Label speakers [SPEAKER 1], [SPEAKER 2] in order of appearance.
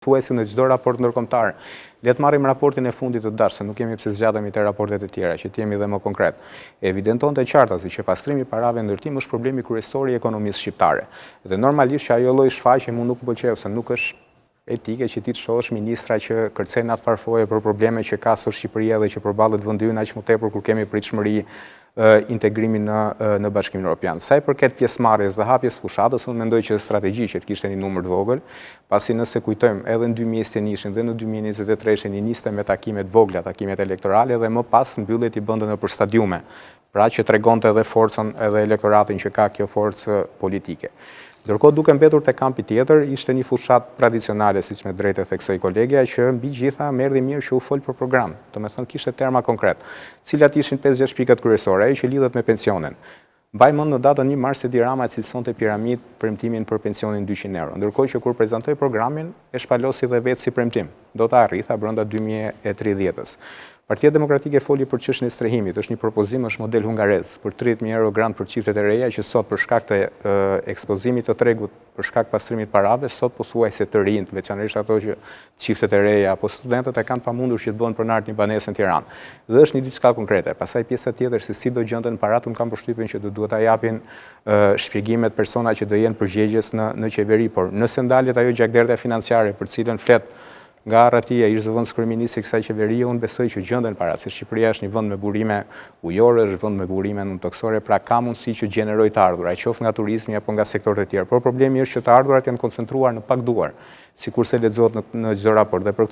[SPEAKER 1] thuajse në çdo raport ndërkombëtar. Le të marrim raportin e fundit të Dash, se nuk kemi pse zgjatemi te raportet e tjera, që të jemi edhe më konkret. Evidentonte qartasi që pastrimi i parave ndërtim është problemi kryesor i ekonomisë shqiptare. Dhe normalisht që ajo lloj shfaqje mu nuk më pëlqeu, se nuk është etike që ti të shohësh ministra që kërcen atë farfoje për probleme që ka sot Shqipëria dhe që përballet vendi ynë aq më tepër kur kemi pritshmëri integrimin në Bashkimin Evropian. Sa i përket pjesëmarrjes dhe hapjes fushatës, unë mendoj që strategji që të kishte një numër të vogël, pasi nëse kujtojmë edhe në 2020 ishin dhe në 2023 niste me takimet vogla, takimet elektorale dhe më pas mbyllet i bëndën nëpër stadiume. Pra që tregonte edhe forcën edhe elektoratin që ka kjo forcë politike. Ndërkohë duke mbetur te kampi tjetër, ishte një fushat tradicionale, siç me drejtë theksoi kolegja, që mbi gjitha merrdi mirë që u fol për program. Domethënë kishte terma konkret. Cilat ishin 5-6 pikat kryesore, ajo që lidhet me pensionin. Mbaj mend në datën 1 mars Edi Rama cilësonte piramid premtimin për pensionin 200 euro. Ndërkohë që kur prezantoi programin, e shpalosi dhe vetë si premtim. Do ta arritha brenda 2030-s. Partia Demokratike foli për çështjen e strehimit, është një propozim, është model hungarez, për 30.000 euro grant për çiftet e reja, që sot për shkak të ekspozimit të tregut, për shkak pastrimit parave, sot pothuajse të rinjt, veçanërisht ato që çiftet e reja apo studentët e kanë pamundur që të bëhen pronar një banesë në Tiranë. Dhe është një diçka konkrete. Pastaj pjesa tjetër se si do gjenden parat, unë kam përshtypjen që do duhet ta japin shpjegimet persona që do jenë përgjegjës në qeveri, por nëse ndalet ajo gjakderdhja financiare për cilën flet nga arratia ish zëvendës kryeministri i kësaj qeverie, unë besoj që gjenden parat, se Shqipëria është një vend me burime ujore, është vend me burime nëntoksore, pra ka mundësi që gjeneroj të ardhura, qoftë nga turizmi apo nga sektorët e tjerë. Por problemi është që të ardhurat janë koncentruar në pak duar, sikurse lexohet në çdo raport. Dhe për